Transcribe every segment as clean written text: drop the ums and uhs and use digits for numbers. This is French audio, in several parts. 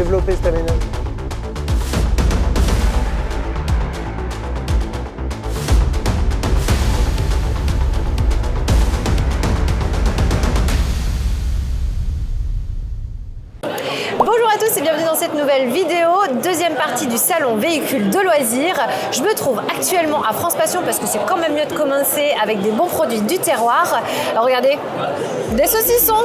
développer cette énergie. Bonjour à tous et bienvenue dans cette nouvelle vidéo, deuxième partie du salon véhicule de loisirs. Je me trouve actuellement à France Passion parce que c'est quand même mieux de commencer avec des bons produits du terroir. Alors regardez, des saucissons.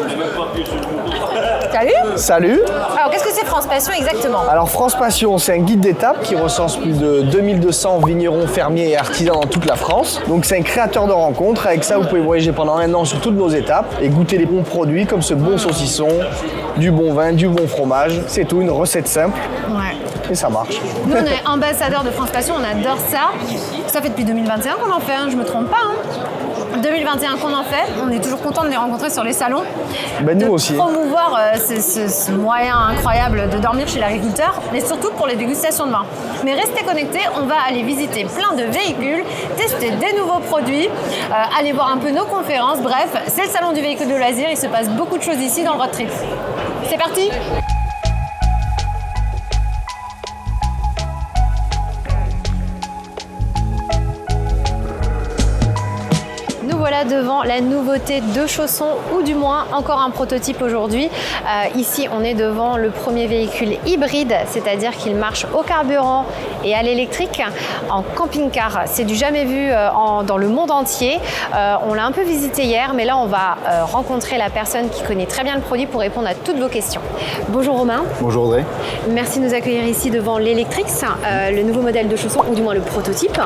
Salut. Salut. Alors qu'est-ce que c'est France Passion exactement? Alors France Passion, c'est un guide d'étape qui recense plus de 2200 vignerons, fermiers et artisans dans toute la France. Donc c'est un créateur de rencontres. Avec ça, vous pouvez voyager pendant un an sur toutes nos étapes et goûter les bons produits comme ce bon saucisson, du bon vin, du bon fromage. C'est tout, une recette simple. Ouais. Et ça marche. Nous, on est ambassadeurs de France Passion, on adore ça. Ça fait depuis 2021 qu'on en fait, hein, je me trompe pas. 2021 qu'on en fait, on est toujours content de les rencontrer sur les salons. Ben, nous de aussi. Promouvoir ce moyen incroyable de dormir chez l'agriculteur, mais surtout pour les dégustations de vin. Mais restez connectés, on va aller visiter plein de véhicules, tester des nouveaux produits, aller voir un peu nos conférences. Bref, c'est le salon du véhicule de loisirs, il se passe beaucoup de choses ici dans le road trip. C'est parti! Voilà devant la nouveauté de Chausson, ou du moins encore un prototype aujourd'hui. Ici, on est devant le premier véhicule hybride, c'est-à-dire qu'il marche au carburant et à l'électrique en camping-car. C'est du jamais vu dans le monde entier. On l'a un peu visité hier, mais là, on va rencontrer la personne qui connaît très bien le produit pour répondre à toutes vos questions. Bonjour Romain. Bonjour Audrey. Merci de nous accueillir ici devant l'Electrix, le nouveau modèle de Chausson, ou du moins le prototype.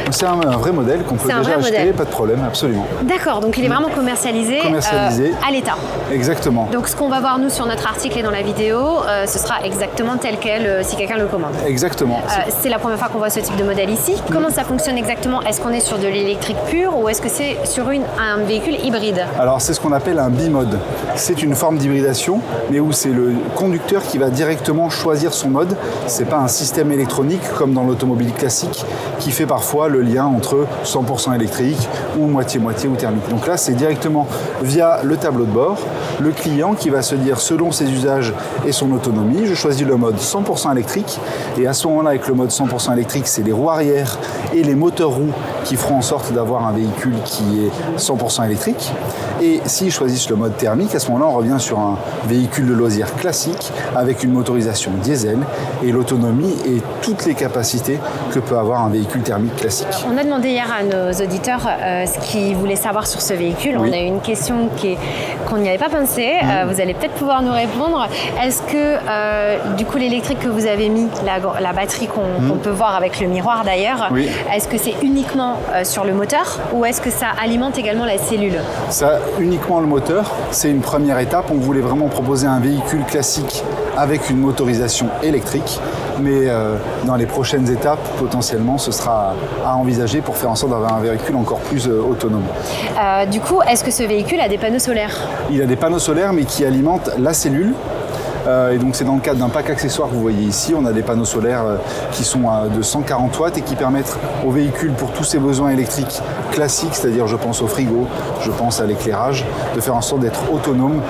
C'est un vrai modèle qu'on peut déjà acheter, pas de problème, absolument. D'accord, donc il est vraiment commercialisé à l'état. Exactement. Donc ce qu'on va voir nous sur notre article et dans la vidéo, ce sera exactement tel quel si quelqu'un le commande. Exactement. C'est la première fois qu'on voit ce type de modèle ici. Comment ça fonctionne exactement? Est-ce qu'on est sur de l'électrique pure ou est-ce que c'est sur un véhicule hybride? Alors c'est ce qu'on appelle un bimode. C'est une forme d'hybridation, mais où c'est le conducteur qui va directement choisir son mode. C'est pas un système électronique comme dans l'automobile classique qui fait parfois le lien entre 100% électrique ou moitié-moitié ou thermique. Donc là, c'est directement via le tableau de bord, le client qui va se dire selon ses usages et son autonomie, je choisis le mode 100% électrique et à ce moment-là, avec le mode 100% électrique, c'est les roues arrière et les moteurs roues qui feront en sorte d'avoir un véhicule qui est 100% électrique. Et s'ils choisissent le mode thermique, à ce moment-là, on revient sur un véhicule de loisirs classique avec une motorisation diesel et l'autonomie et toutes les capacités que peut avoir un véhicule thermique classique. On a demandé hier à nos auditeurs ce qu'ils voulaient savoir sur ce véhicule. Oui. On a eu une question qu'on n'y avait pas pensé. Vous allez peut-être pouvoir nous répondre. Est-ce que, du coup, l'électrique que vous avez mis, la batterie qu'on peut voir avec le miroir d'ailleurs, oui. Est-ce que c'est uniquement sur le moteur ou est-ce que ça alimente également la cellule? Ça, uniquement le moteur. C'est une première étape. On voulait vraiment proposer un véhicule classique avec une motorisation électrique. Mais dans les prochaines étapes, potentiellement, ce sera à envisager pour faire en sorte d'avoir un véhicule encore plus autonome. Du coup, est-ce que ce véhicule a des panneaux solaires? Il a des panneaux solaires, mais qui alimentent la cellule. Et donc c'est dans le cadre d'un pack accessoire que vous voyez ici. On a des panneaux solaires qui sont de 140 watts et qui permettent au véhicule, pour tous ses besoins électriques classiques, c'est-à-dire je pense au frigo, je pense à l'éclairage, de faire en sorte d'être autonome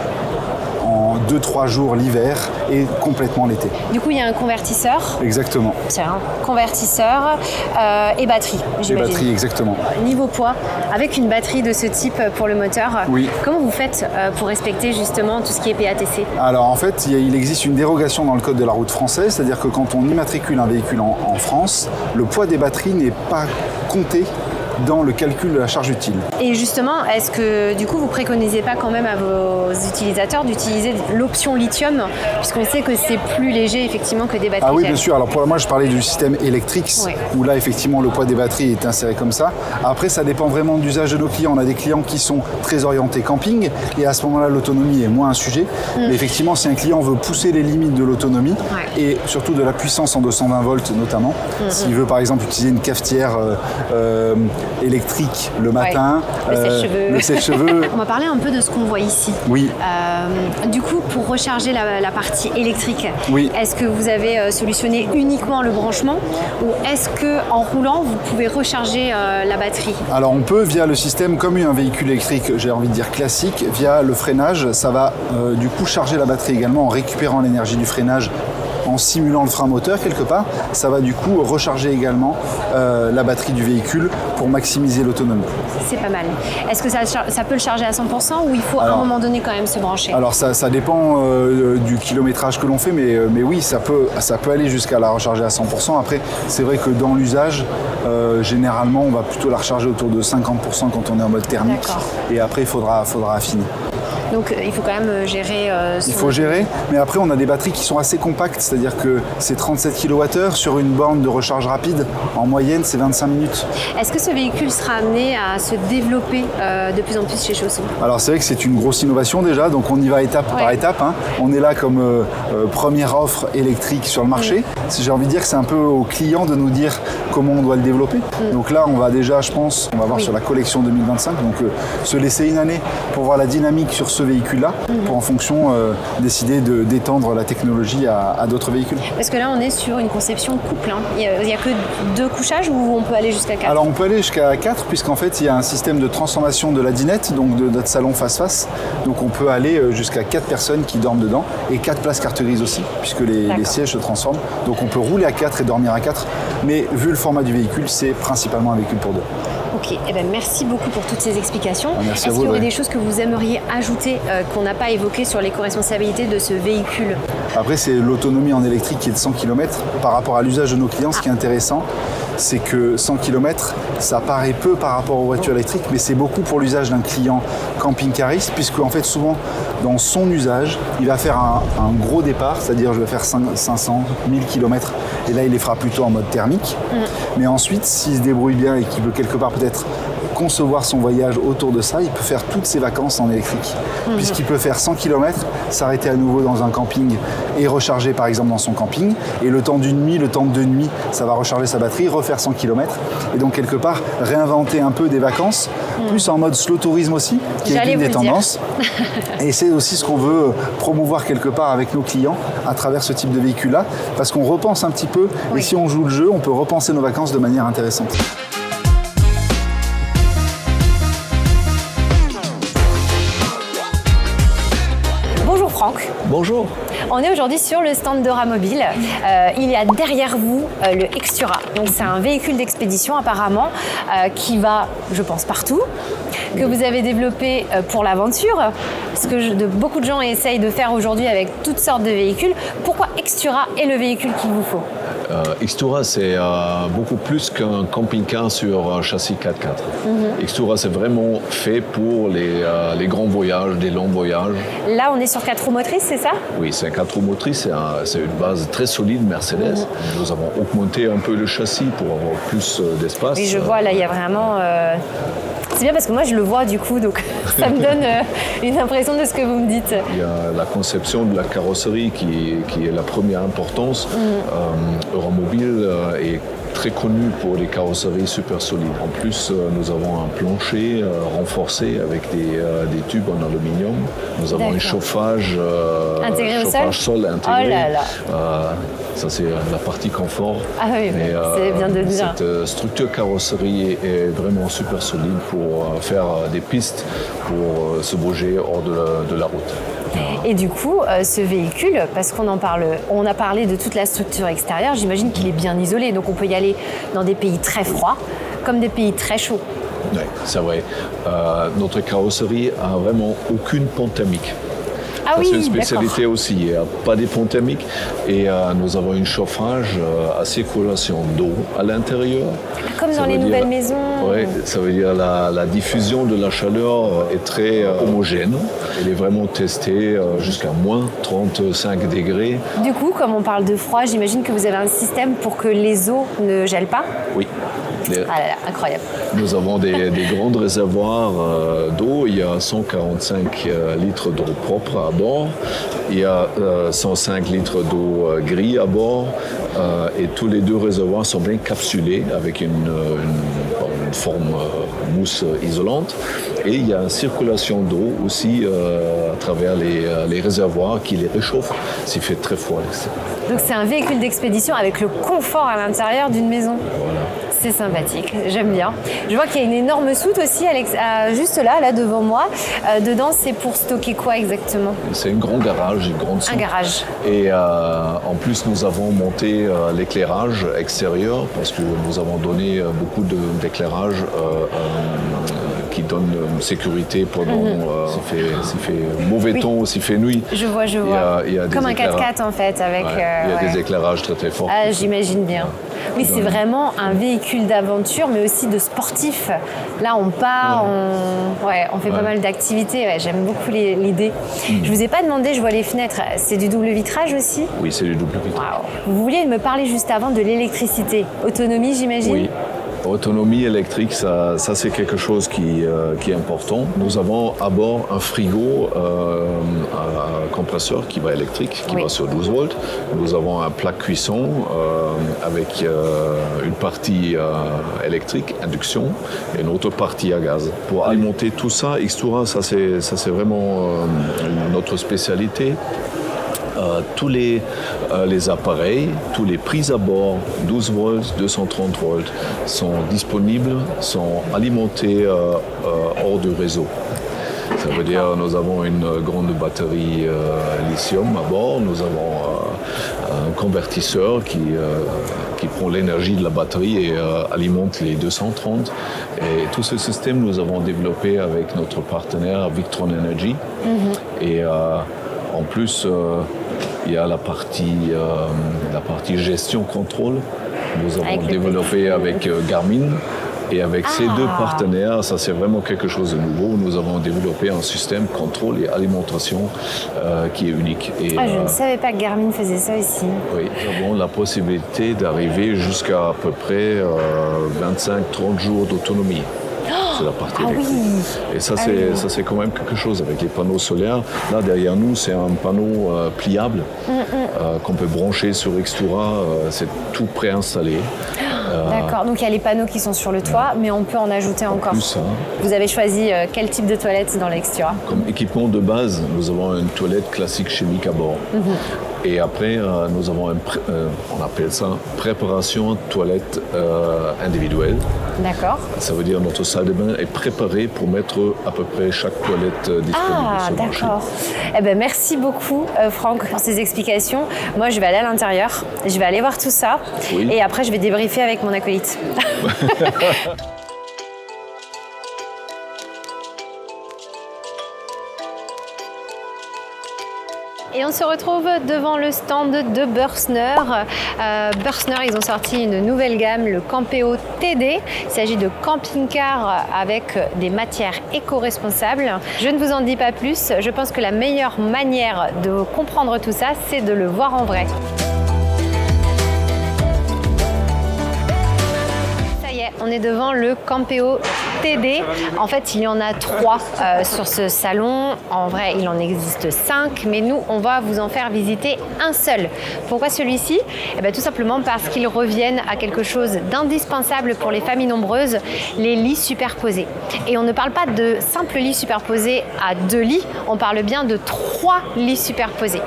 en 2-3 jours l'hiver et complètement l'été. Du coup, il y a un convertisseur. Exactement. Tiens, convertisseur et batterie, j'imagine. Et batterie, exactement. Niveau poids, avec une batterie de ce type pour le moteur, oui. Comment vous faites pour respecter justement tout ce qui est PATC? Alors en fait, il existe une dérogation dans le code de la route français, c'est-à-dire que quand on immatricule un véhicule en France, le poids des batteries n'est pas compté dans le calcul de la charge utile. Et justement, est-ce que du coup vous préconisez pas quand même à vos utilisateurs d'utiliser l'option lithium, puisqu'on sait que c'est plus léger effectivement que des batteries? Ah oui, bien sûr. Alors pour moi, je parlais du système Electrix, oui. Où là effectivement le poids des batteries est inséré comme ça. Après, ça dépend vraiment de l'usage de nos clients. On a des clients qui sont très orientés camping et à ce moment-là, l'autonomie est moins un sujet. Mais effectivement, si un client veut pousser les limites de l'autonomie et surtout de la puissance en 220 volts notamment, s'il veut par exemple utiliser une cafetière électrique le matin, le sèche-cheveux. On va parler un peu de ce qu'on voit ici. Oui. Du coup, pour recharger la partie électrique, oui. Est-ce que vous avez solutionné uniquement le branchement ou est-ce qu'en roulant, vous pouvez recharger la batterie? Alors on peut via le système, comme un véhicule électrique, j'ai envie de dire classique, via le freinage, ça va du coup charger la batterie également en récupérant l'énergie du freinage en simulant le frein moteur quelque part, ça va du coup recharger également la batterie du véhicule pour maximiser l'autonomie. C'est pas mal. Est-ce que ça peut le charger à 100% ou il faut à un moment donné quand même se brancher? Alors ça dépend du kilométrage que l'on fait, mais oui, ça peut aller jusqu'à la recharger à 100%. Après, c'est vrai que dans l'usage, généralement, on va plutôt la recharger autour de 50% quand on est en mode thermique. D'accord. Et après, il faudra affiner. Donc il faut quand même gérer... Il faut gérer, mais après on a des batteries qui sont assez compactes, c'est-à-dire que c'est 37 kWh sur une borne de recharge rapide. En moyenne, c'est 25 minutes. Est-ce que ce véhicule sera amené à se développer de plus en plus chez Chausson? Alors c'est vrai que c'est une grosse innovation déjà, donc on y va étape par étape. Hein. On est là comme première offre électrique sur le marché. J'ai envie de dire que c'est un peu au client de nous dire comment on doit le développer. Donc là, on va déjà, je pense, on va voir sur la collection 2025, donc se laisser une année pour voir la dynamique sur ce véhicule-là, pour en fonction décider d'étendre la technologie à d'autres véhicules. Parce que là, on est sur une conception couple. Hein. Il n'y a que 2 couchages ou on peut aller jusqu'à 4? Alors on peut aller jusqu'à 4 puisqu'en fait il y a un système de transformation de la dinette, donc de notre salon face-face. Donc on peut aller jusqu'à 4 personnes qui dorment dedans et 4 places carte grise aussi, puisque les sièges se transforment. Donc on peut rouler à 4 et dormir à 4, mais vu le format du véhicule, c'est principalement un véhicule pour 2. Ok, eh ben, merci beaucoup pour toutes ces explications. Merci à vous. Est-ce qu'il y aurait des choses que vous aimeriez ajouter qu'on n'a pas évoquées sur l'éco-responsabilité de ce véhicule? Après, c'est l'autonomie en électrique qui est de 100 km. Par rapport à l'usage de nos clients, ce qui est intéressant, c'est que 100 km, ça paraît peu par rapport aux voitures électriques, mais c'est beaucoup pour l'usage d'un client camping-cariste, puisque en fait, souvent, dans son usage, il va faire un gros départ, c'est-à-dire je vais faire 500, 1000 km, et là, il les fera plutôt en mode thermique. Mais ensuite, s'il se débrouille bien et qu'il veut quelque part peut-être concevoir son voyage autour de ça, il peut faire toutes ses vacances en électrique. Puisqu'il peut faire 100 km, s'arrêter à nouveau dans un camping et recharger par exemple dans son camping. Et le temps d'une nuit, le temps de 2 nuits, ça va recharger sa batterie, refaire 100 km. Et donc quelque part, réinventer un peu des vacances, plus en mode slow tourisme aussi, qui est une des tendances. Et c'est aussi ce qu'on veut promouvoir quelque part avec nos clients à travers ce type de véhicule-là, parce qu'on repense un petit peu, et si on joue le jeu, on peut repenser nos vacances de manière intéressante. Franck. Bonjour. On est aujourd'hui sur le stand d'Euramobile. Il y a derrière vous le Extura. Donc c'est un véhicule d'expédition apparemment qui va, je pense, partout, que vous avez développé pour l'aventure, ce que beaucoup de gens essayent de faire aujourd'hui avec toutes sortes de véhicules. Pourquoi Extura est le véhicule qu'il vous faut? Extura, c'est beaucoup plus qu'un camping-car sur un châssis 4x4. Extura, c'est vraiment fait pour les grands voyages, des longs voyages. Là, on est sur 4 roues motrices, c'est ça? Oui, c'est un 4 roues motrices, c'est une base très solide Mercedes. Nous avons augmenté un peu le châssis pour avoir plus d'espace. Oui, je vois, là, il y a vraiment... C'est bien parce que moi, je le vois du coup, donc ça me donne une impression de ce que vous me dites. Il y a la conception de la carrosserie qui est la première importance. Euramobile est très connu pour les carrosseries super solides. En plus, nous avons un plancher renforcé avec des tubes en aluminium. Nous avons un chauffage, intégré au sol intégré. Oh là là. Ça, c'est la partie confort. Ah oui, c'est bien de le dire. Cette structure carrosserie est vraiment super solide pour faire des pistes, pour se bouger hors de la route. Et du coup, ce véhicule, parce qu'on a parlé de toute la structure extérieure, j'imagine qu'il est bien isolé. Donc on peut y aller dans des pays très froids comme des pays très chauds. Oui, c'est vrai. Notre carrosserie a vraiment aucune pente thermique. Ah oui, c'est une spécialité aussi. Il n'y a pas de pont thermique et nous avons un chauffage à circulation d'eau à l'intérieur. Comme dans les nouvelles maisons. Oui, ça veut dire la diffusion de la chaleur est très homogène. Elle est vraiment testée jusqu'à moins 35 degrés. Du coup, comme on parle de froid, j'imagine que vous avez un système pour que les eaux ne gèlent pas? Oui. Ah là là, incroyable. Nous avons des grands réservoirs d'eau. Il y a 145 litres d'eau propre à bord. Il y a 105 litres d'eau gris à bord. Et tous les 2 réservoirs sont bien capsulés avec une forme mousse isolante. Et il y a une circulation d'eau aussi à travers les réservoirs qui les réchauffent s'il fait très froid. Donc c'est un véhicule d'expédition avec le confort à l'intérieur d'une maison. Voilà. C'est sympathique, j'aime bien. Je vois qu'il y a une énorme soute aussi, Alex, juste là devant moi. Dedans, c'est pour stocker quoi exactement? C'est un grand garage, une grande soute. Un garage. Et en plus, nous avons monté l'éclairage extérieur parce que nous avons donné beaucoup d'éclairage qui donne sécurité pendant s'il fait mauvais temps, s'il fait nuit. Je vois. Il y a comme un des 4x4 en fait. Avec, il y a des éclairages très forts. Ah, j'imagine bien. Oui, c'est vraiment un véhicule d'aventure, mais aussi de sportif. Là, on part, on fait pas mal d'activités. Ouais, j'aime beaucoup l'idée. Je vous ai pas demandé, je vois les fenêtres. C'est du double vitrage aussi? Oui, c'est du double vitrage. Wow. Vous vouliez me parler juste avant de l'électricité. Autonomie, j'imagine? Oui. Autonomie électrique, ça c'est quelque chose qui est important. Nous avons à bord un frigo, un compresseur qui va électrique, qui va sur 12 volts. Nous avons un plat cuisson avec une partie électrique, induction, et une autre partie à gaz. Pour alimenter tout ça, Xtura, ça c'est vraiment notre spécialité. Tous les appareils, tous les prises à bord, 12 volts, 230 volts, sont disponibles, sont alimentés hors du réseau. Ça veut dire que nous avons une grande batterie lithium à bord, nous avons un convertisseur qui prend l'énergie de la batterie et alimente les 230. Et tout ce système, nous avons développé avec notre partenaire Victron Energy. Et en plus, il y a la partie gestion-contrôle. Nous avons développé avec Garmin. Et avec ces deux partenaires, ça c'est vraiment quelque chose de nouveau. Nous avons développé un système contrôle et alimentation qui est unique. Et, je ne savais pas que Garmin faisait ça ici. Oui, nous avons la possibilité d'arriver jusqu'à à peu près 25-30 jours d'autonomie. C'est la partie électrique. Et ça c'est quand même quelque chose avec les panneaux solaires. Là derrière nous, c'est un panneau pliable qu'on peut brancher sur Xtura. C'est tout préinstallé. D'accord, donc il y a les panneaux qui sont sur le toit, mais on peut en ajouter encore. Plus, Vous avez choisi quel type de toilette dans l'Xtura? Comme équipement de base, nous avons une toilette classique chimique à bord. Et après, nous avons on appelle ça préparation toilette individuelle. D'accord. Ça veut dire que notre salle de bain est préparée pour mettre à peu près chaque toilette disponible sur le marché. D'accord. Eh ben, merci beaucoup, Franck, pour ces explications. Moi, je vais aller à l'intérieur, je vais aller voir tout ça, et après, je vais débriefer avec mon acolyte. Et on se retrouve devant le stand de Bürstner. Bürstner, ils ont sorti une nouvelle gamme, le Campeo TD. Il s'agit de camping-car avec des matières éco-responsables. Je ne vous en dis pas plus. Je pense que la meilleure manière de comprendre tout ça, c'est de le voir en vrai. On est devant le Campeo TD. En fait, il y en a 3 sur ce salon. En vrai, il en existe 5, mais nous, on va vous en faire visiter un seul. Pourquoi celui-ci? Eh bien, tout simplement parce qu'ils reviennent à quelque chose d'indispensable pour les familles nombreuses, les lits superposés. Et on ne parle pas de simples lits superposés à 2 lits, on parle bien de 3 lits superposés.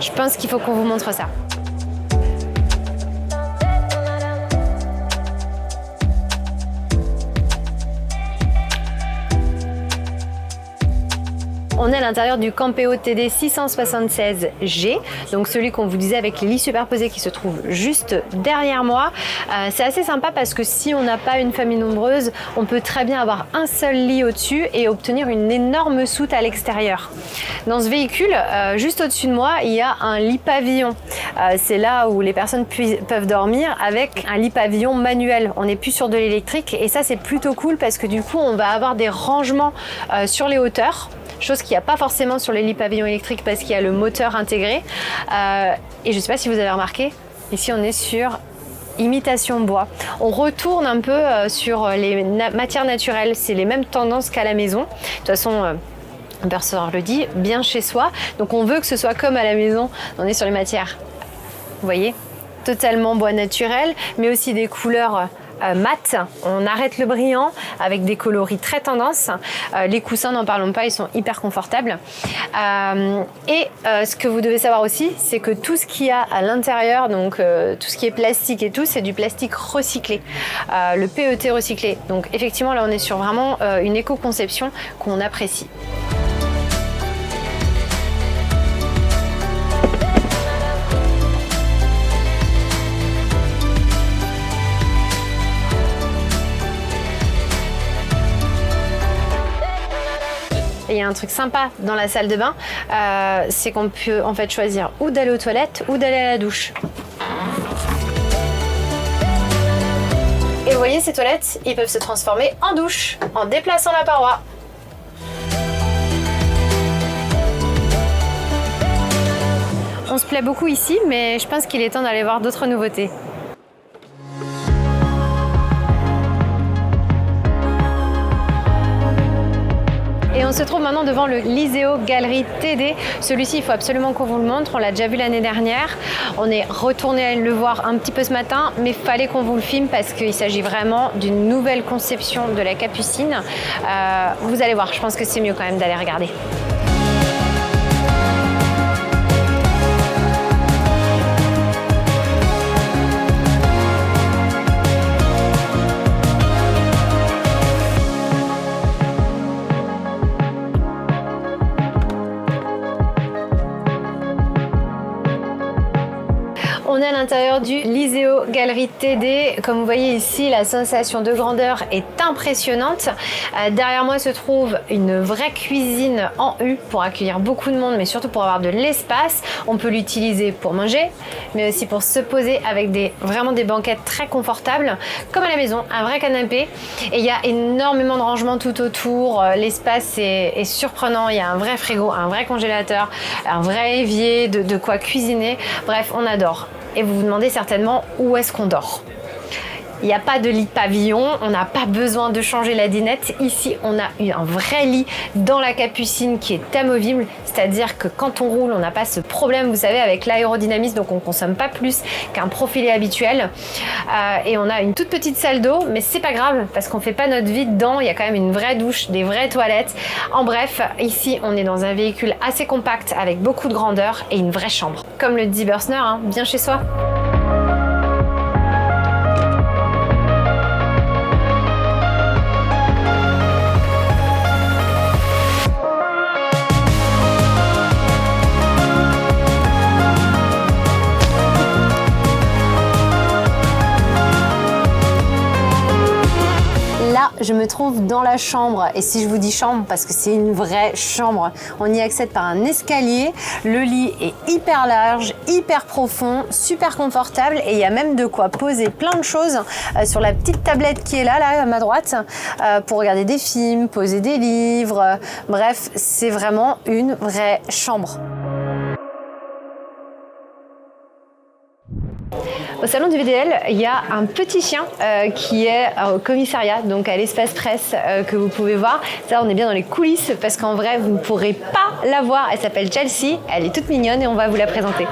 Je pense qu'il faut qu'on vous montre ça. On est à l'intérieur du Campeo TD 676G, donc celui qu'on vous disait avec les lits superposés qui se trouve juste derrière moi. C'est assez sympa parce que si on n'a pas une famille nombreuse, on peut très bien avoir un seul lit au-dessus et obtenir une énorme soute à l'extérieur. Dans ce véhicule, juste au-dessus de moi, il y a un lit pavillon. C'est là où les personnes peuvent dormir avec un lit pavillon manuel. On n'est plus sur de l'électrique et ça c'est plutôt cool parce que du coup on va avoir des rangements sur les hauteurs. Chose qu'il n'y a pas forcément sur les lits pavillons électriques parce qu'il y a le moteur intégré. Et je ne sais pas si vous avez remarqué, ici on est sur imitation bois. On retourne un peu sur les matières naturelles, c'est les mêmes tendances qu'à la maison. De toute façon, Bürstner le dit, bien chez soi. Donc on veut que ce soit comme à la maison, on est sur les matières, vous voyez, totalement bois naturel, mais aussi des couleurs mat. On arrête le brillant avec des coloris très tendance. Les coussins, n'en parlons pas, ils sont hyper confortables. Ce que vous devez savoir aussi, c'est que tout ce qu'il y a à l'intérieur, donc tout ce qui est plastique et tout, c'est du plastique recyclé, le PET recyclé. Donc effectivement, là, on est sur vraiment une éco-conception qu'on apprécie. Et il y a un truc sympa dans la salle de bain, c'est qu'on peut en fait choisir ou d'aller aux toilettes ou d'aller à la douche. Et vous voyez, ces toilettes, ils peuvent se transformer en douche en déplaçant la paroi. On se plaît beaucoup ici, mais je pense qu'il est temps d'aller voir d'autres nouveautés. Et on se trouve maintenant devant le Liseo Galerie TD. Celui-ci, il faut absolument qu'on vous le montre. On l'a déjà vu l'année dernière. On est retourné le voir un petit peu ce matin, mais il fallait qu'on vous le filme parce qu'il s'agit vraiment d'une nouvelle conception de la Capucine. Vous allez voir, je pense que c'est mieux quand même d'aller regarder. On est à l'intérieur du Liseo Galerie TD. Comme vous voyez ici, la sensation de grandeur est impressionnante. Derrière moi se trouve une vraie cuisine en U pour accueillir beaucoup de monde, mais surtout pour avoir de l'espace. On peut l'utiliser pour manger, mais aussi pour se poser avec vraiment des banquettes très confortables, comme à la maison, un vrai canapé. Et il y a énormément de rangements tout autour. L'espace est surprenant. Il y a un vrai frigo, un vrai congélateur, un vrai évier, de quoi cuisiner. Bref, on adore. Et vous vous demandez certainement où est-ce qu'on dort. Il n'y a pas de lit pavillon, on n'a pas besoin de changer la dinette. Ici, on a eu un vrai lit dans la Capucine qui est amovible, c'est-à-dire que quand on roule, on n'a pas ce problème, vous savez, avec l'aérodynamisme, donc on ne consomme pas plus qu'un profilé habituel. Et on a une toute petite salle d'eau, mais c'est pas grave parce qu'on ne fait pas notre vie dedans. Il y a quand même une vraie douche, des vraies toilettes. En bref, ici, on est dans un véhicule assez compact avec beaucoup de grandeur et une vraie chambre. Comme le dit Bürstner, hein, bien chez soi. Je me trouve dans la chambre, et si je vous dis chambre parce que c'est une vraie chambre, on y accède par un escalier. Le lit est hyper large, hyper profond, super confortable, et il y a même de quoi poser plein de choses sur la petite tablette qui est là à ma droite, pour regarder des films, poser des livres. Bref, c'est vraiment une vraie chambre. Au salon du VDL, il y a un petit chien qui est au commissariat, donc à l'espace presse que vous pouvez voir. Ça, on est bien dans les coulisses parce qu'en vrai, vous ne pourrez pas la voir. Elle s'appelle Chelsea, elle est toute mignonne et on va vous la présenter.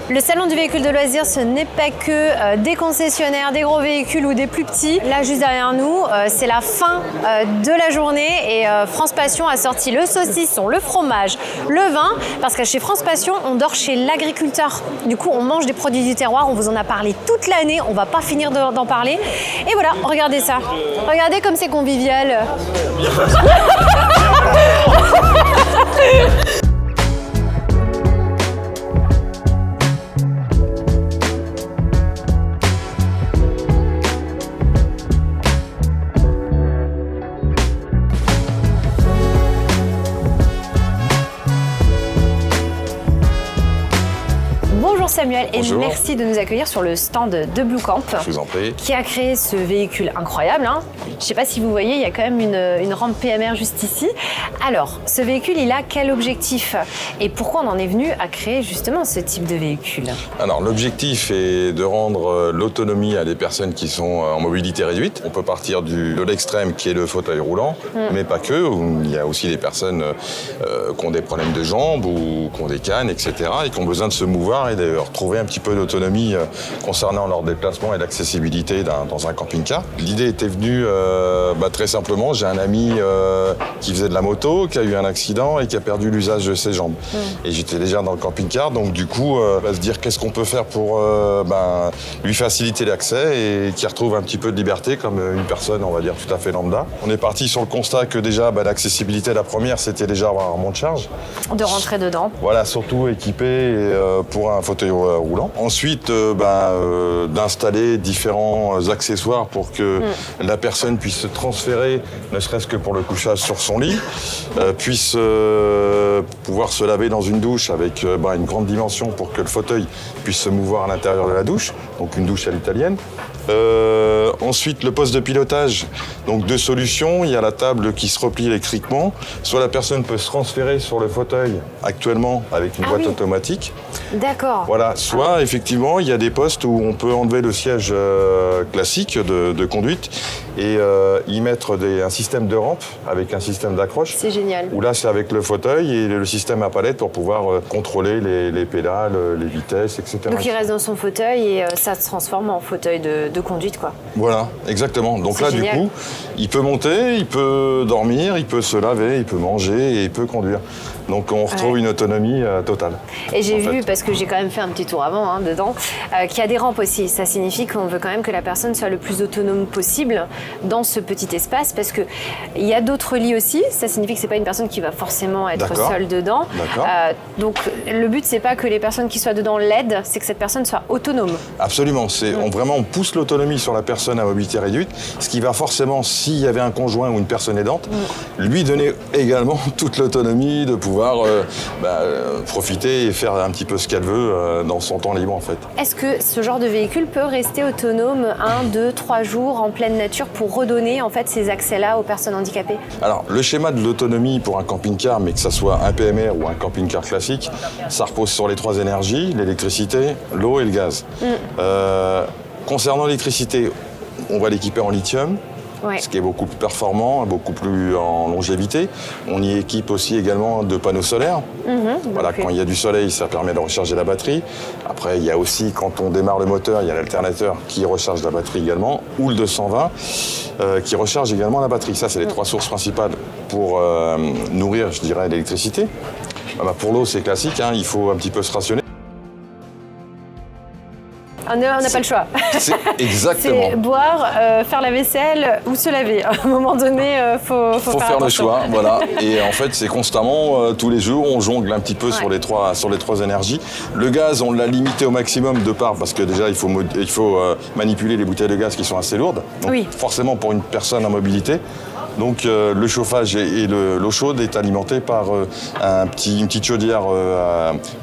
Le salon du véhicule de loisirs, ce n'est pas que des concessionnaires, des gros véhicules ou des plus petits. Là, juste derrière nous, c'est la fin de la journée et France Passion a sorti le saucisson, le fromage, le vin, parce que chez France Passion, on dort chez l'agriculteur. Du coup, on mange des produits du terroir, on vous en a parlé toute l'année, on va pas finir d'en parler. Et voilà, regardez ça. Regardez comme c'est convivial. Bonjour Samuel et Bonjour. merci de nous accueillir sur le stand de Blue Camp. Je vous en prie. Qui a créé ce véhicule incroyable. Je ne sais pas si vous voyez, il y a quand même une rampe PMR juste ici. Alors, ce véhicule, il a quel objectif et pourquoi on en est venu à créer justement ce type de véhicule? Alors l'objectif est de rendre l'autonomie à des personnes qui sont en mobilité réduite. On peut partir de l'extrême qui est le fauteuil roulant, mais pas que. Il y a aussi des personnes qui ont des problèmes de jambes ou qui ont des cannes, etc. et qui ont besoin de se mouvoir et de retrouver un petit peu d'autonomie concernant leur déplacement et l'accessibilité dans un camping-car. L'idée était venue très simplement. J'ai un ami qui faisait de la moto, qui a eu un accident et qui a perdu l'usage de ses jambes. Et j'étais déjà dans le camping-car, donc du coup, on va se dire qu'est-ce qu'on peut faire pour lui faciliter l'accès et qu'il retrouve un petit peu de liberté comme une personne, on va dire, tout à fait lambda. On est parti sur le constat que déjà, l'accessibilité, la première, c'était déjà avoir un monte-charge. De rentrer dedans. Voilà, surtout équipé pour un fauteuil roulant. Ensuite, d'installer différents accessoires pour que la personne puisse se transférer, ne serait-ce que pour le couchage sur son lit, puisse pouvoir se laver dans une douche avec une grande dimension pour que le fauteuil puisse se mouvoir à l'intérieur de la douche, donc une douche à l'italienne. Ensuite, le poste de pilotage, donc deux solutions. Il y a la table qui se replie électriquement. Soit la personne peut se transférer sur le fauteuil actuellement avec une boîte automatique. D'accord. Voilà. Soit effectivement, il y a des postes où on peut enlever le siège classique de conduite et y mettre un système de rampe avec un système d'accroche. C'est génial. Où là, c'est avec le fauteuil et le système à palette pour pouvoir contrôler les pédales, les vitesses, etc. Donc il reste dans son fauteuil et ça se transforme en fauteuil de conduite, quoi. Voilà, exactement. Donc là, génial. du coup, il peut monter, il peut dormir, il peut se laver, il peut manger et il peut conduire. Donc on retrouve une autonomie totale. Et j'ai vu, parce que j'ai quand même fait un petit tour avant dedans, qu'il y a des rampes aussi. Ça signifie qu'on veut quand même que la personne soit le plus autonome possible dans ce petit espace, parce qu'il y a d'autres lits aussi. Ça signifie que c'est pas une personne qui va forcément être seule dedans. Donc le but, c'est pas que les personnes qui soient dedans l'aident, c'est que cette personne soit autonome. Absolument. On pousse l'autonomie sur la personne à mobilité réduite, ce qui va forcément, s'il y avait un conjoint ou une personne aidante, lui donner également toute l'autonomie de pouvoir profiter et faire un petit peu ce qu'elle veut dans son temps libre, en fait. Est-ce que ce genre de véhicule peut rester autonome 1, 2, 3 jours en pleine nature pour redonner en fait ces accès-là aux personnes handicapées? Alors, le schéma de l'autonomie pour un camping-car, mais que ça soit un PMR ou un camping-car classique, ça repose sur les trois énergies, l'électricité, l'eau et le gaz. Concernant l'électricité, on va l'équiper en lithium. Ce qui est beaucoup plus performant, beaucoup plus en longévité. On y équipe aussi également de panneaux solaires. Quand il y a du soleil, ça permet de recharger la batterie. Après, il y a aussi, quand on démarre le moteur, il y a l'alternateur qui recharge la batterie également, ou le 220 qui recharge également la batterie. Ça, c'est les trois sources principales pour nourrir, je dirais, l'électricité. Pour l'eau, c'est classique, il faut un petit peu se rationner. On n'a pas le choix. Exactement. C'est boire, faire la vaisselle ou se laver. À un moment donné, faut faire le choix. Voilà. Et en fait, c'est constamment, tous les jours, on jongle un petit peu sur les trois énergies. Le gaz, on l'a limité au maximum parce que déjà, il faut manipuler les bouteilles de gaz qui sont assez lourdes. Donc, forcément, pour une personne en mobilité. Donc le chauffage et l'eau chaude est alimenté par une petite chaudière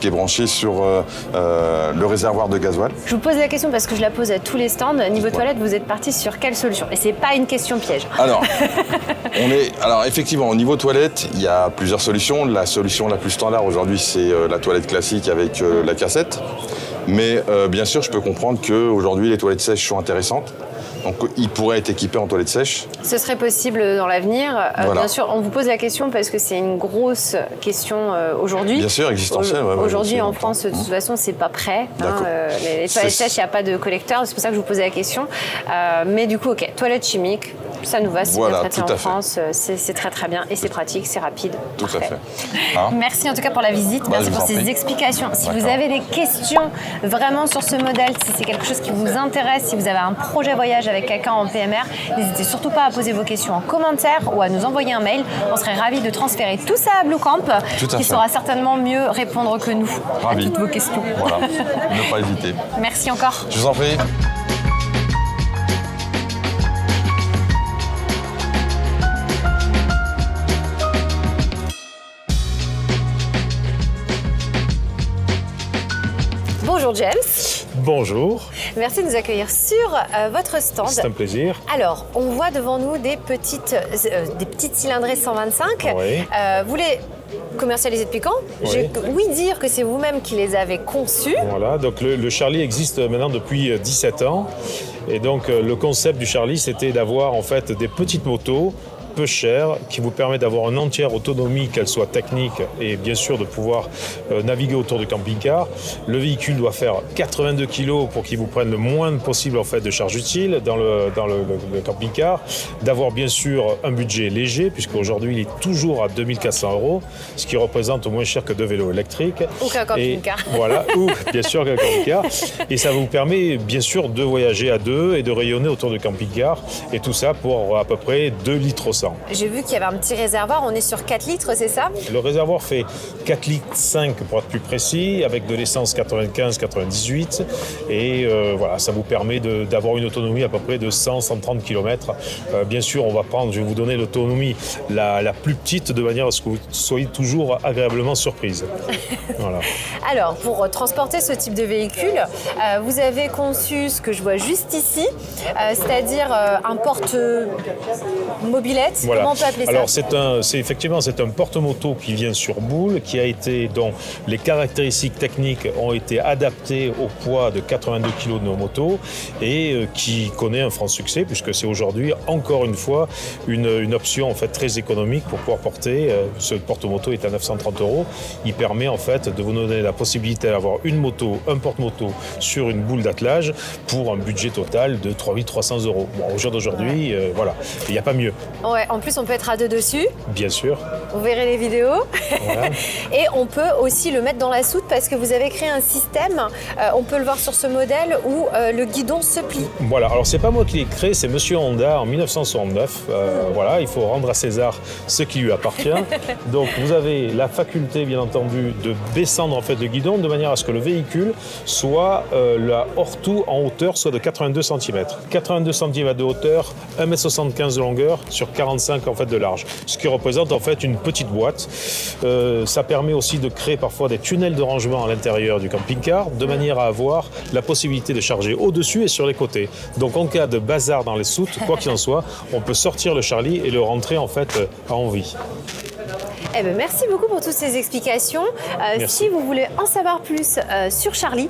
qui est branchée sur le réservoir de gasoil. Je vous pose la question parce que je la pose à tous les stands. Niveau toilette, vous êtes parti sur quelle solution? Et c'est pas une question piège. Alors, effectivement, au niveau toilette, il y a plusieurs solutions. La solution la plus standard aujourd'hui, c'est la toilette classique avec la cassette. Mais bien sûr, je peux comprendre qu'aujourd'hui, les toilettes sèches sont intéressantes. Donc, il pourrait être équipé en toilette sèche. Ce serait possible dans l'avenir. Bien sûr, on vous pose la question parce que c'est une grosse question aujourd'hui. Bien sûr, existentielle. Aujourd'hui, en France, de toute façon, c'est pas prêt. Les toilettes sèches, il n'y a pas de collecteur. C'est pour ça que je vous posais la question. Mais du coup, toilette chimique, ça nous va. C'est bien traité en France. C'est très, très bien. Et c'est pratique, c'est rapide. Tout à fait. Merci en tout cas pour la visite. Merci pour ces explications. Si vous avez des questions vraiment sur ce modèle, si c'est quelque chose qui vous intéresse, si vous avez un projet voyage avec quelqu'un en PMR, n'hésitez surtout pas à poser vos questions en commentaire ou à nous envoyer un mail. On serait ravis de transférer tout ça à Blue Camp, qui saura certainement mieux répondre que nous à toutes vos questions. Voilà, ne pas hésiter. Merci encore. Je vous en prie. Bonjour James. Bonjour. Merci de nous accueillir sur votre stand. C'est un plaisir. Alors, on voit devant nous des petites cylindrées 125. Oui. Vous les commercialisez depuis quand? Oui. J'ai ouï dire que c'est vous-même qui les avez conçus. Voilà, donc le Charlie existe maintenant depuis 17 ans. Et donc le concept du Charlie, c'était d'avoir en fait des petites motos peu chères qui vous permet d'avoir une entière autonomie, qu'elle soit technique et bien sûr de pouvoir naviguer autour du camping-car. Le véhicule doit faire 82 kg pour qu'il vous prenne le moins possible en fait de charge utile dans le camping-car. D'avoir bien sûr un budget léger puisqu'aujourd'hui il est toujours à 2400 €, ce qui représente moins cher que deux vélos électriques. Ou qu'un camping-car. Voilà, ou bien sûr qu'un camping-car. Et ça vous permet bien sûr de voyager à deux et de rayonner autour du camping-car. Et tout ça pour à peu près 2 litres au 100. J'ai vu qu'il y avait un petit réservoir, on est sur 4 litres, c'est ça? Le réservoir fait 4 litres 5 pour être plus précis, avec de l'essence 95-98. Et voilà, ça vous permet d'avoir une autonomie à peu près de 100-130 km. Bien sûr, je vais vous donner l'autonomie la plus petite de manière à ce que vous soyez toujours agréablement surprise. Voilà. Alors, pour transporter ce type de véhicule, vous avez conçu ce que je vois juste ici, c'est-à-dire un porte-mobilette. Voilà. Comment on peut appeler ça? Alors c'est un porte-moto qui vient sur boule, dont les caractéristiques techniques ont été adaptées au poids de 82 kg de nos motos et qui connaît un franc succès puisque c'est aujourd'hui encore une fois une option en fait très économique pour pouvoir porter. Ce porte-moto est à 930 €. Il permet en fait de vous donner la possibilité d'avoir un porte-moto sur une boule d'attelage pour un budget total de 3300 €. Bon, au jour d'aujourd'hui, voilà, il n'y a pas mieux. Ouais, en plus, on peut être à deux dessus. Bien sûr. Vous verrez les vidéos. Voilà. Et on peut aussi le mettre dans la soute parce que vous avez créé un système, on peut le voir sur ce modèle, où le guidon se plie. Voilà, alors c'est pas moi qui l'ai créé, c'est Monsieur Honda en 1969. Voilà, il faut rendre à César ce qui lui appartient. Donc vous avez la faculté, bien entendu, de descendre en fait le guidon de manière à ce que le véhicule soit la hors-tout en hauteur, soit de 82 cm. 82 cm de hauteur, 1,75 m de longueur sur 45 en fait de large, ce qui représente en fait une petite boîte. Ça permet aussi de créer parfois des tunnels de rangement à l'intérieur du camping-car, de manière à avoir la possibilité de charger au-dessus et sur les côtés. Donc en cas de bazar dans les soutes, quoi qu'il en soit, on peut sortir le Charlie et le rentrer en fait en vie. Eh ben, merci beaucoup pour toutes ces explications. Si vous voulez en savoir plus sur Charlie,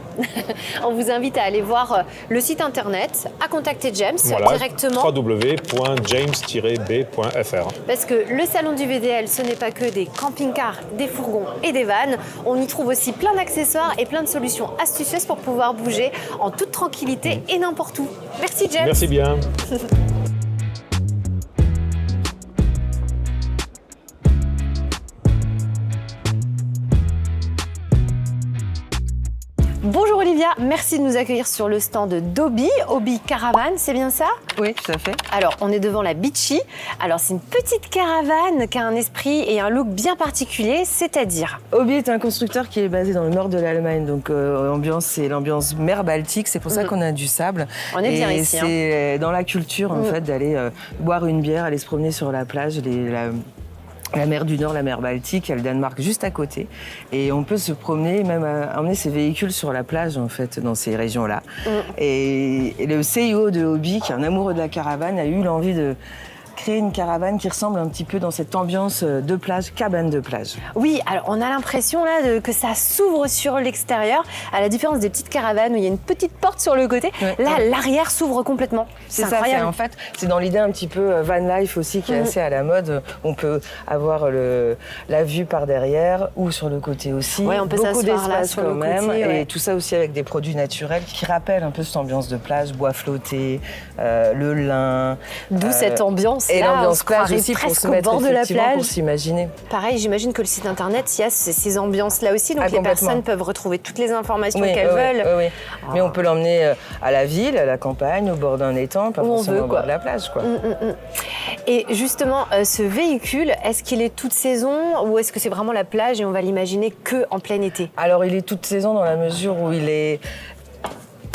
on vous invite à aller voir le site internet, à contacter James directement. www.james-b.fr. Parce que le salon du VDL, ce n'est pas que des camping-cars, des fourgons et des vannes. On y trouve aussi plein d'accessoires et plein de solutions astucieuses pour pouvoir bouger en toute tranquillité et n'importe où. Merci James. Merci bien. Bonjour Olivia, merci de nous accueillir sur le stand d'Obi, Obi Caravan, c'est bien ça? Oui, tout à fait. Alors, on est devant la Beachy. Alors, c'est une petite caravane qui a un esprit et un look bien particulier, c'est-à-dire? Obi est un constructeur qui est basé dans le nord de l'Allemagne, donc c'est l'ambiance mer Baltique, c'est pour ça qu'on a du sable. On est bien ici. C'est dans la culture, en fait, d'aller boire une bière, aller se promener sur la plage, la mer du Nord, la mer Baltique, il y a le Danemark juste à côté. Et on peut se promener, même emmener ses véhicules sur la plage, en fait, dans ces régions-là. Et le CEO de Obi, qui est un amoureux de la caravane, a eu l'envie de créer une caravane qui ressemble un petit peu dans cette ambiance de plage, cabane de plage. Oui, alors on a l'impression là que ça s'ouvre sur l'extérieur, à la différence des petites caravanes où il y a une petite porte sur le côté. Là, l'arrière s'ouvre complètement. C'est incroyable. En fait, c'est dans l'idée un petit peu van life aussi qui est assez à la mode. On peut avoir la vue par derrière ou sur le côté aussi. Ouais, on peut beaucoup s'asseoir là d'espace sur quand le même. côté, Et tout ça aussi avec des produits naturels qui rappellent un peu cette ambiance de plage, bois flotté, le lin. D'où cette ambiance. Et là, l'ambiance plage aussi pour se mettre au bord de la plage. Pour s'imaginer. Pareil, j'imagine que le site internet, il y a ces ambiances-là aussi, donc les personnes peuvent retrouver toutes les informations qu'elles veulent. Oui. Mais on peut l'emmener à la ville, à la campagne, au bord d'un étang, pas forcément au bord de la plage. Quoi. Et justement, ce véhicule, est-ce qu'il est toute saison ou est-ce que c'est vraiment la plage et on va l'imaginer qu'en plein été? Alors, il est toute saison dans la mesure où il est...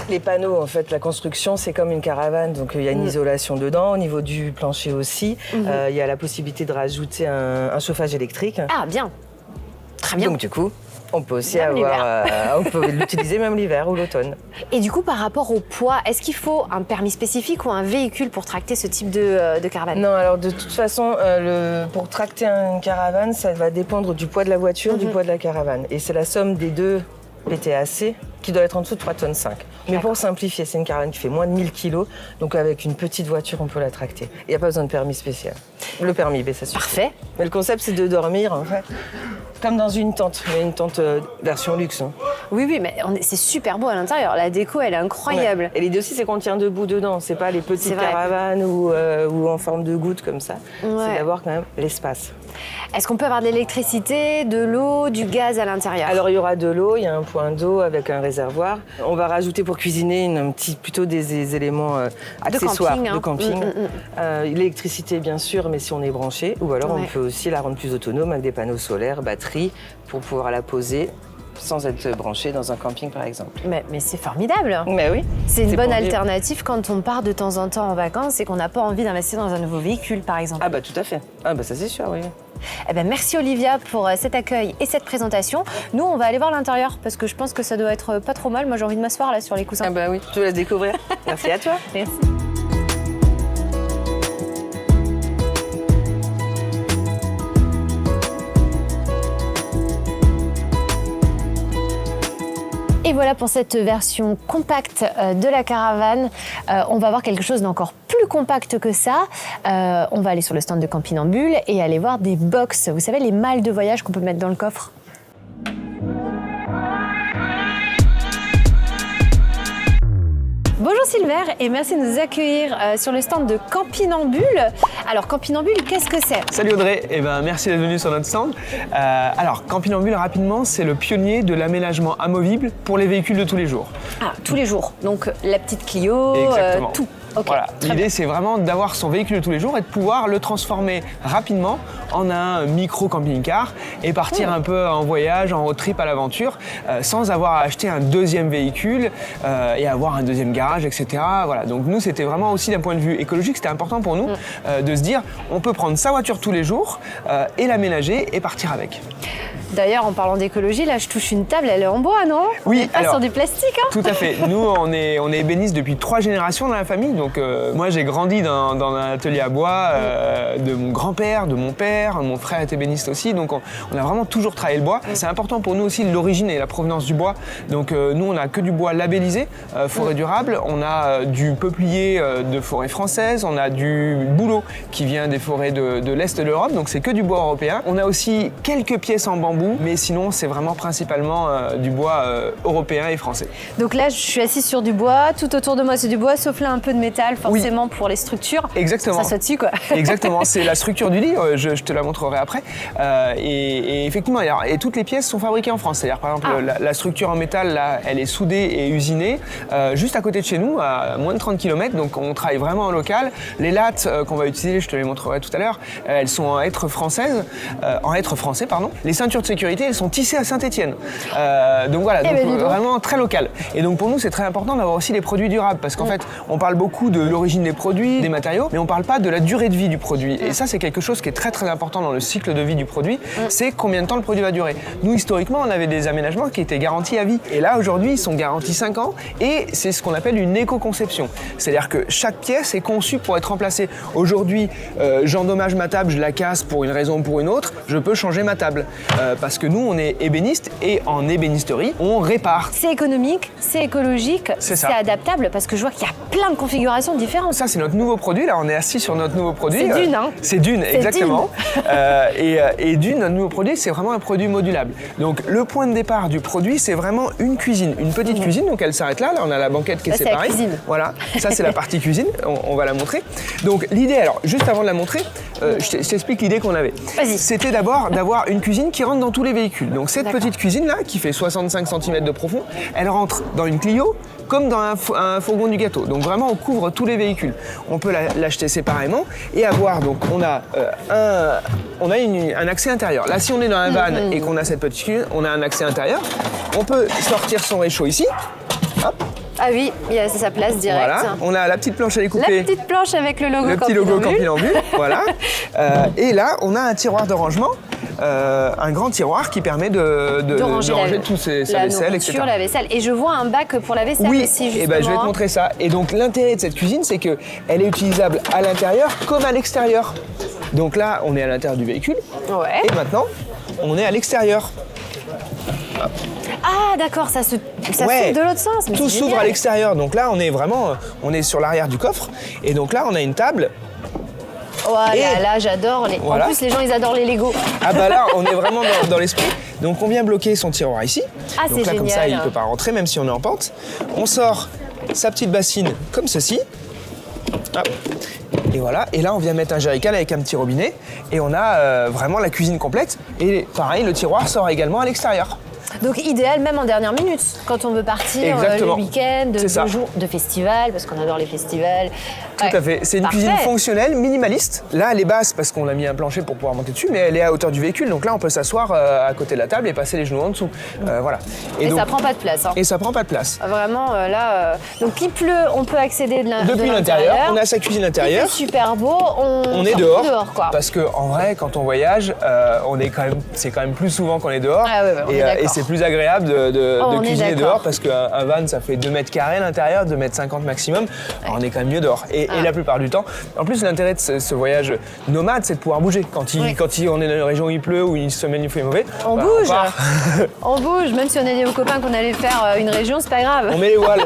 Les panneaux, en fait, la construction, c'est comme une caravane, donc il y a une isolation dedans. Au niveau du plancher aussi, il y a la possibilité de rajouter un chauffage électrique. Ah, bien. Très bien. Donc du coup, On peut aussi Même on peut l'utiliser même l'hiver ou l'automne. Et du coup, par rapport au poids, est-ce qu'il faut un permis spécifique ou un véhicule pour tracter ce type de caravane? Non, alors de toute façon, pour tracter une caravane, ça va dépendre du poids de la voiture, du poids de la caravane. Et c'est la somme des deux PTAC qui doit être en dessous de 3,5 tonnes. Mais pour simplifier, c'est une caravane qui fait moins de 1000 kilos, donc avec une petite voiture, on peut la tracter. Il n'y a pas besoin de permis spécial. Le permis B, ça suffit. Parfait. Mais le concept, c'est de dormir, en fait, comme dans une tente, mais une tente version luxe. Hein. Oui, mais c'est super beau à l'intérieur. La déco, elle est incroyable. Ouais. Et l'idée aussi, c'est qu'on tient debout dedans. C'est pas les C'est petites vrai. caravanes ou en forme de goutte comme ça. Ouais. C'est d'avoir quand même l'espace. Est-ce qu'on peut avoir de l'électricité, de l'eau, du gaz à l'intérieur? Alors il y aura de l'eau, il y a un point d'eau avec un réservoir. On va rajouter pour cuisiner plutôt des éléments accessoires camping, hein. de camping. L'électricité bien sûr, mais si on est branché. Ou alors on peut aussi la rendre plus autonome avec des panneaux solaires, batteries, pour pouvoir la poser sans être branché dans un camping par exemple. Mais c'est formidable. Mais oui. C'est une bonne pour vivre. alternative quand on part de temps en temps en vacances et qu'on n'a pas envie d'investir dans un nouveau véhicule, par exemple. Ah bah tout à fait. Ah bah ça c'est sûr, oui. Eh ben, merci Olivia pour cet accueil et cette présentation. Nous, on va aller voir l'intérieur parce que je pense que ça doit être pas trop mal. Moi, j'ai envie de m'asseoir là sur les coussins. Ah bah oui, je te laisse découvrir. Merci à toi. Merci. Et voilà pour cette version compacte de la caravane. On va voir quelque chose d'encore plus compact que ça. On va aller sur le stand de Campinambule et aller voir des box. Vous savez, les malles de voyage qu'on peut mettre dans le coffre. Bonjour Silver et merci de nous accueillir sur le stand de Campinambule. Alors Campinambule, qu'est-ce que c'est? Salut Audrey, merci d'être venu sur notre stand. Alors Campinambule, rapidement, c'est le pionnier de l'aménagement amovible pour les véhicules de tous les jours. Ah, tous les jours. Donc la petite Clio, Exactement. tout. Okay, voilà. L'idée, c'est vraiment d'avoir son véhicule de tous les jours et de pouvoir le transformer rapidement en un micro camping-car et partir un peu en voyage, en road trip à l'aventure, sans avoir à acheter un deuxième véhicule et avoir un deuxième garage, etc. Voilà. Donc nous, c'était vraiment aussi d'un point de vue écologique, c'était important pour nous de se dire, on peut prendre sa voiture tous les jours et l'aménager et partir avec. D'ailleurs, en parlant d'écologie, là, je touche une table, elle est en bois, non? Oui, on est pas alors, sur du plastique, hein? Tout à fait. Nous, on est ébénistes depuis 3 générations dans la famille. Donc, moi, j'ai grandi dans un atelier à bois de mon grand-père, de mon père. Mon frère est ébéniste aussi. Donc, on a vraiment toujours travaillé le bois. C'est important pour nous aussi l'origine et la provenance du bois. Donc, nous, on n'a que du bois labellisé, forêt durable. On a du peuplier de forêt française. On a du bouleau qui vient des forêts de l'Est de l'Europe. Donc, c'est que du bois européen. On a aussi quelques pièces en bambou. Mais sinon, c'est vraiment principalement du bois européen et français. Donc là, je suis assise sur du bois, tout autour de moi c'est du bois, sauf là un peu de métal, forcément pour les structures. Exactement. Ça saute dessus, quoi. Exactement, c'est la structure du lit, je te la montrerai après. Et effectivement, et toutes les pièces sont fabriquées en France. C'est-à-dire, par exemple, la structure en métal, là, elle est soudée et usinée juste à côté de chez nous, à moins de 30 km. Donc, on travaille vraiment en local. Les lattes qu'on va utiliser, je te les montrerai tout à l'heure, elles sont en hêtre français, pardon. Les ceintures de sécurité, elles sont tissées à Saint-Étienne. Donc voilà, vraiment très local. Et donc pour nous, c'est très important d'avoir aussi des produits durables parce qu'en fait, on parle beaucoup de l'origine des produits, des matériaux, mais on parle pas de la durée de vie du produit. Et ça, c'est quelque chose qui est très très important dans le cycle de vie du produit, c'est combien de temps le produit va durer. Nous, historiquement, on avait des aménagements qui étaient garantis à vie. Et là, aujourd'hui, ils sont garantis 5 ans et c'est ce qu'on appelle une éco-conception. C'est-à-dire que chaque pièce est conçue pour être remplacée. Aujourd'hui, j'endommage ma table, je la casse pour une raison ou pour une autre, je peux changer ma table. Parce que nous, on est ébéniste et en ébénisterie, on répare. C'est économique, c'est écologique, c'est adaptable parce que je vois qu'il y a plein de configurations différentes. Ça, c'est notre nouveau produit. Là, on est assis sur notre nouveau produit. C'est Dune, hein? C'est Dune, exactement. Et Dune, notre nouveau produit, c'est vraiment un produit modulable. Donc, le point de départ du produit, c'est vraiment une cuisine, une petite cuisine. Donc, elle s'arrête là. Là, on a la banquette qui est séparée. C'est la cuisine. Voilà. Ça, c'est la partie cuisine. On va la montrer. Donc, l'idée, alors, juste avant de la montrer, je t'explique l'idée qu'on avait. C'était d'abord d'avoir une cuisine qui rentre dans tous les véhicules. Donc, cette petite cuisine-là, qui fait 65 cm de profond, elle rentre dans une Clio comme dans un fourgon du gâteau. Donc vraiment, on couvre tous les véhicules. On peut l'acheter séparément et avoir, donc on a un accès intérieur. Là, si on est dans un van et qu'on a cette petite cuisine, on a un accès intérieur. On peut sortir son réchaud ici. Hop. Ah oui, c'est sa place direct. Voilà, on a la petite planche à découper. La petite planche avec le logo Campinambule. Le petit logo Campinambule, voilà. Et là, on a un tiroir de rangement un grand tiroir qui permet de ranger tous sa vaisselle, etc. La vaisselle. Et je vois un bac pour la vaisselle aussi, justement. Et ben, je vais te montrer ça. Et donc l'intérêt de cette cuisine, c'est qu'elle est utilisable à l'intérieur comme à l'extérieur. Donc là, on est à l'intérieur du véhicule. Ouais. Et maintenant, on est à l'extérieur. Ah d'accord, ça s'ouvre de l'autre sens. Mais tout s'ouvre à l'extérieur. Donc là, on est sur l'arrière du coffre. Et donc là, on a une table. Voilà, là j'adore. Voilà. En plus, les gens, ils adorent les Lego. Ah bah là, on est vraiment dans l'esprit. Donc on vient bloquer son tiroir ici. Ah, donc c'est là, génial. comme ça, il ne peut pas rentrer, même si on est en pente. On sort sa petite bassine comme ceci. Hop. Et voilà, et là on vient mettre un jerrycan avec un petit robinet et on a vraiment la cuisine complète. Et pareil, le tiroir sort également à l'extérieur. Donc idéal même en dernière minute, quand on veut partir le week-end, 2 jours de festival, parce qu'on adore les festivals. Tout à fait. C'est une cuisine fonctionnelle, minimaliste. Là, elle est basse parce qu'on a mis un plancher pour pouvoir monter dessus, mais elle est à hauteur du véhicule. Donc là, on peut s'asseoir à côté de la table et passer les genoux en dessous. Voilà. Et donc, ça prend pas de place. Hein. Et ça prend pas de place. Vraiment, là... Donc il pleut, on peut accéder depuis l'intérieur. On a sa cuisine intérieure. C'est super beau. On est dehors. Quoi. Parce qu'en vrai, quand on voyage, c'est quand même plus souvent qu'on est dehors. Ah ouais, et c'est plus agréable de cuisiner dehors parce qu'un van, ça fait 2 mètres carrés à l'intérieur, 2,50 mètres maximum. Alors, on est quand même mieux dehors. Et la plupart du temps. En plus, l'intérêt de ce voyage nomade, c'est de pouvoir bouger. Quand on est dans une région où il pleut ou une semaine il fait mauvais, on bouge. On bouge. Même si on a dit aux copains qu'on allait faire une région, c'est pas grave. On met les voiles.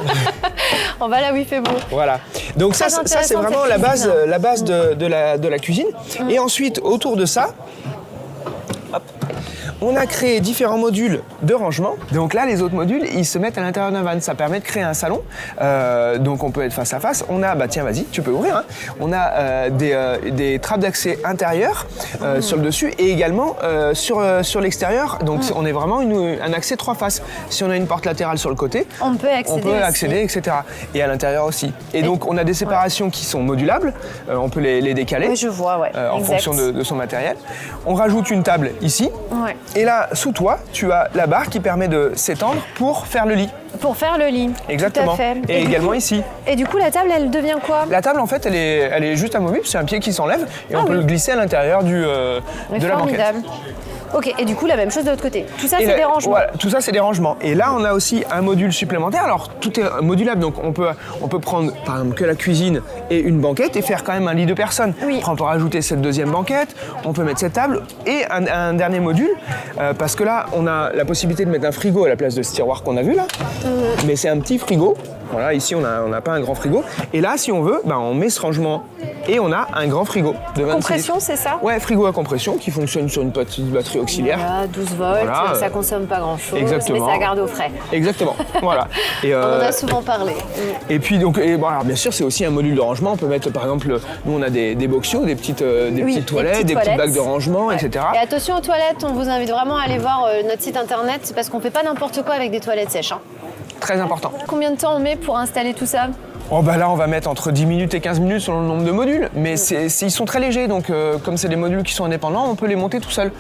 On va là où il fait beau. Voilà. Donc ça c'est vraiment la base de la cuisine. Et ensuite, autour de ça, on a créé différents modules de rangement. Donc là, les autres modules, ils se mettent à l'intérieur d'un van. Ça permet de créer un salon. Donc on peut être face à face. On a, tiens, vas-y, tu peux ouvrir. Hein. On a des trappes d'accès intérieures sur le dessus et également sur l'extérieur. Donc on est vraiment un accès 3 faces. Si on a une porte latérale sur le côté, on peut accéder, etc. Et à l'intérieur aussi. Et donc on a des séparations qui sont modulables. On peut les décaler. Oui, je vois, en fonction de son matériel. On rajoute une table ici. Ouais. Et là, sous toi, tu as la barre qui permet de s'étendre pour faire le lit. Pour faire le lit. Exactement. Tout à fait. Et également ici. Et du coup, la table, elle devient quoi? La table, en fait, elle est juste amovible. C'est un pied qui s'enlève et on peut le glisser à l'intérieur de la banquette. Ok, et du coup, la même chose de l'autre côté. Tout ça, c'est des rangements. Voilà, tout ça, c'est des rangements. Et là, on a aussi un module supplémentaire. Alors, tout est modulable. Donc, on peut prendre, par exemple, que la cuisine et une banquette et faire quand même un lit de personnes. Oui. Après, on peut rajouter cette deuxième banquette. On peut mettre cette table et un dernier module. Parce que là, on a la possibilité de mettre un frigo à la place de ce tiroir qu'on a vu là. Mais c'est un petit frigo. Voilà, ici, on n'a pas un grand frigo. Et là, si on veut, on met ce rangement et on a un grand frigo de 26 compression, litres. c'est ça? Ouais, frigo à compression qui fonctionne sur une petite batterie auxiliaire. Voilà, 12 volts, voilà, ça consomme pas grand-chose, exactement. mais ça garde au frais. Exactement, voilà. Et, on en a souvent parlé. Et puis, donc, alors, bien sûr, c'est aussi un module de rangement. On peut mettre, par exemple, nous, on a des boxios, des petites toilettes, des petites bacs de rangement, etc. Et attention aux toilettes, on vous invite vraiment à aller voir notre site internet parce qu'on fait pas n'importe quoi avec des toilettes sèches. Hein. Très important. Combien de temps on met pour installer tout ça? Là, on va mettre entre 10 minutes et 15 minutes selon le nombre de modules, mais ils sont très légers, donc comme c'est des modules qui sont indépendants, on peut les monter tout seul.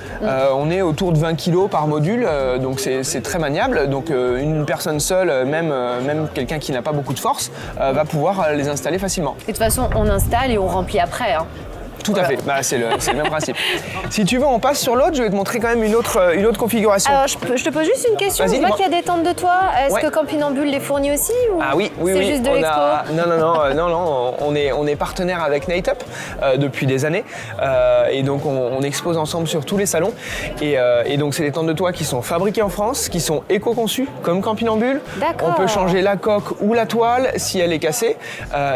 On est autour de 20 kg par module, donc c'est très maniable. Donc une personne seule, même quelqu'un qui n'a pas beaucoup de force, va pouvoir les installer facilement. Et de toute façon, on installe et on remplit après. Hein. Tout à fait, c'est le même principe. Si tu veux, on passe sur l'autre, je vais te montrer quand même une autre configuration. Alors, je te pose juste une question. Je vois qu'il y a des tentes de toit. Est-ce que Campinambule les fournit aussi ou Ah oui. C'est juste de l'expo. Non, on est partenaire avec Nightop depuis des années. Et donc, on expose ensemble sur tous les salons. Et donc, c'est des tentes de toit qui sont fabriquées en France, qui sont éco-conçues, comme Campinambule. D'accord. On peut changer la coque ou la toile si elle est cassée.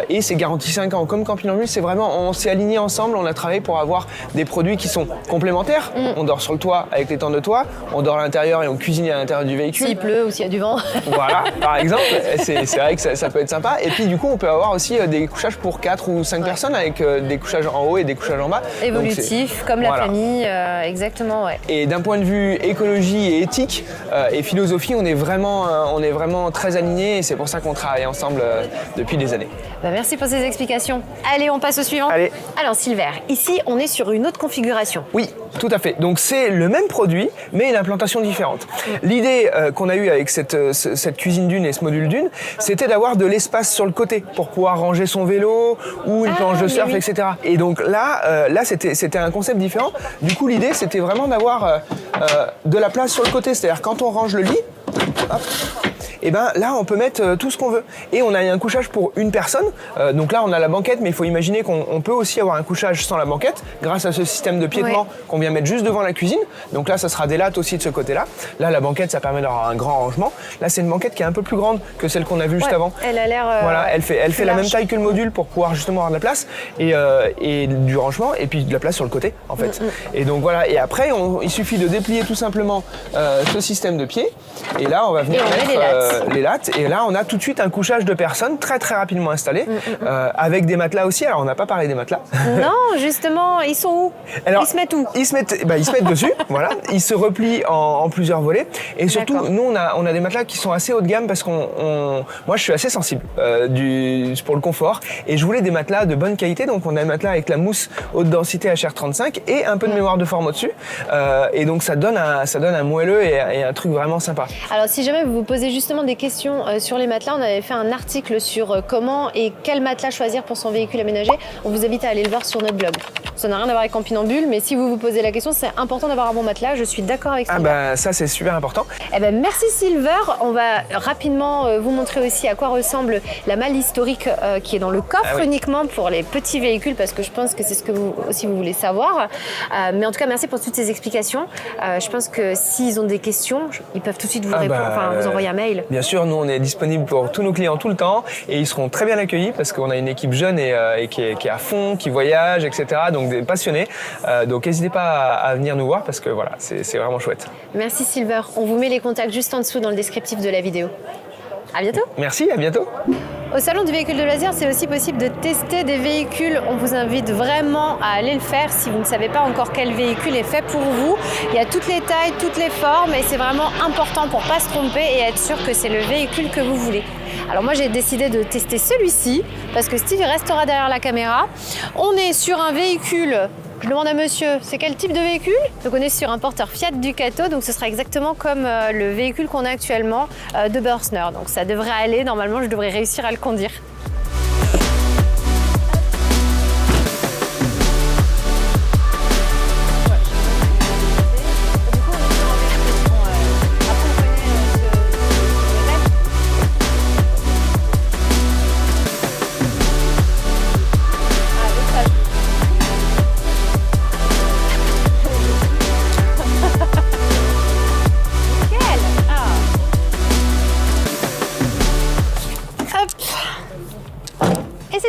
Et c'est garanti 5 ans. Comme Campinambule, c'est vraiment, on s'est alignés ensemble. On a travaillé pour avoir des produits qui sont complémentaires. On dort sur le toit avec les tentes de toit, on dort à l'intérieur et on cuisine à l'intérieur du véhicule. S'il pleut ou s'il y a du vent. Voilà, par exemple, c'est vrai que ça peut être sympa. Et puis du coup, on peut avoir aussi des couchages pour 4 ou 5 personnes avec des couchages en haut et des couchages en bas. Évolutif, comme la famille, exactement, ouais. Et d'un point de vue écologie et éthique et philosophie, on est vraiment très alignés et c'est pour ça qu'on travaille ensemble depuis des années. Merci pour ces explications. Allez, on passe au suivant. Allez. Alors, Sylvain, clair. Ici, on est sur une autre configuration. Oui, tout à fait. Donc c'est le même produit, mais une implantation différente. L'idée qu'on a eue avec cette cuisine d'une et ce module d'une, c'était d'avoir de l'espace sur le côté pour pouvoir ranger son vélo ou une planche de surf, etc. Et donc là c'était un concept différent. Du coup, l'idée, c'était vraiment d'avoir de la place sur le côté. C'est-à-dire quand on range le lit, hop, et ben là on peut mettre tout ce qu'on veut. Et on a un couchage pour une personne. Donc là on a la banquette, mais il faut imaginer qu'on peut aussi avoir un couchage sans la banquette grâce à ce système de piétement qu'on vient mettre juste devant la cuisine. Donc là ça sera des lattes aussi de ce côté-là. Là la banquette, ça permet d'avoir un grand rangement. Là c'est une banquette qui est un peu plus grande que celle qu'on a vue juste avant. Elle a l'air voilà, elle fait la même taille que le module pour pouvoir justement avoir de la place et du rangement et puis de la place sur le côté en fait. Et donc voilà, et après il suffit de déplier tout simplement ce système de pied et là on va venir mettre les lattes et là on a tout de suite un couchage de personnes très très rapidement installé avec des matelas aussi. Alors on n'a pas parlé des matelas. Non, justement, ils sont où? Alors, ils se mettent où? Ils se mettent dessus, voilà. Ils se replient en plusieurs volets et surtout nous on a des matelas qui sont assez haut de gamme parce moi je suis assez sensible pour le confort et je voulais des matelas de bonne qualité, donc on a un matelas avec la mousse haute densité HR35 et un peu de mémoire de forme au-dessus et donc ça donne un moelleux et un truc vraiment sympa. Alors si jamais vous vous posez justement des questions sur les matelas, on avait fait un article sur comment et quel matelas choisir pour son véhicule aménagé. On vous invite à aller le voir sur notre blog. Ça n'a rien à voir avec Campinambule, mais si vous vous posez la question, c'est important d'avoir un bon matelas. Je suis d'accord avec Silver. Ça c'est super important. Merci Silver. On va rapidement vous montrer aussi à quoi ressemble la malle historique qui est dans le coffre uniquement pour les petits véhicules, parce que je pense que c'est ce que vous voulez savoir. Mais en tout cas, merci pour toutes ces explications. Je pense que s'ils ont des questions, ils peuvent tout de suite vous répondre, vous envoyer un mail. Bien sûr, nous on est disponible pour tous nos clients tout le temps et ils seront très bien accueillis parce qu'on a une équipe jeune et qui est à fond, qui voyage, etc. Donc des passionnés. Donc n'hésitez pas à venir nous voir parce que voilà, c'est vraiment chouette. Merci Silver. On vous met les contacts juste en dessous dans le descriptif de la vidéo. À bientôt. Merci, à bientôt. Au Salon du véhicule de loisirs, c'est aussi possible de tester des véhicules. On vous invite vraiment à aller le faire si vous ne savez pas encore quel véhicule est fait pour vous. Il y a toutes les tailles, toutes les formes et c'est vraiment important pour ne pas se tromper et être sûr que c'est le véhicule que vous voulez. Alors moi j'ai décidé de tester celui-ci parce que Steve restera derrière la caméra. On est sur un véhicule. Je demande à monsieur, c'est quel type de véhicule? Donc on est sur un porteur Fiat Ducato, donc ce sera exactement comme le véhicule qu'on a actuellement de Börstner. Donc ça devrait aller, normalement je devrais réussir à le conduire.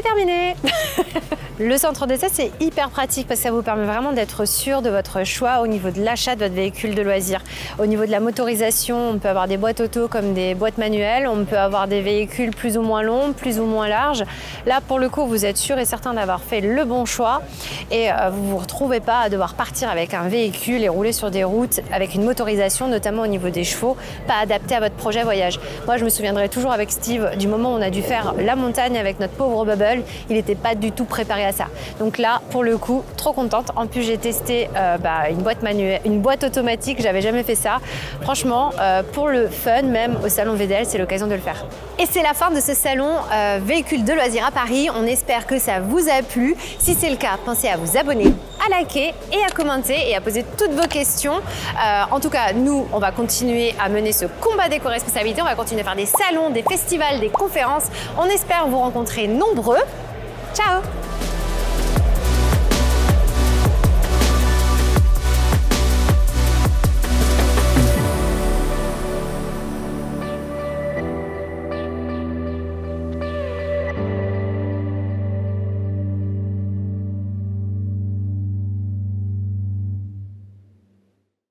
Terminé. Le centre d'essai, c'est hyper pratique parce que ça vous permet vraiment d'être sûr de votre choix au niveau de l'achat de votre véhicule de loisir. Au niveau de la motorisation, on peut avoir des boîtes auto comme des boîtes manuelles, on peut avoir des véhicules plus ou moins longs, plus ou moins larges. Là, pour le coup, vous êtes sûr et certain d'avoir fait le bon choix et vous ne vous retrouvez pas à devoir partir avec un véhicule et rouler sur des routes avec une motorisation, notamment au niveau des chevaux, pas adaptée à votre projet voyage. Moi, je me souviendrai toujours avec Steve du moment où on a dû faire la montagne avec notre pauvre Bubble. Il n'était pas du tout préparé à ça. Donc là, pour le coup, trop contente. En plus, j'ai testé une boîte manuelle, une boîte automatique. J'avais jamais fait ça. Franchement, pour le fun, même au salon VDL, c'est l'occasion de le faire. Et c'est la fin de ce salon véhicule de loisirs à Paris. On espère que ça vous a plu. Si c'est le cas, pensez à vous abonner, à liker et à commenter et à poser toutes vos questions. En tout cas, nous, on va continuer à mener ce combat d'éco-responsabilité. On va continuer à faire des salons, des festivals, des conférences. On espère vous rencontrer nombreux. Ciao!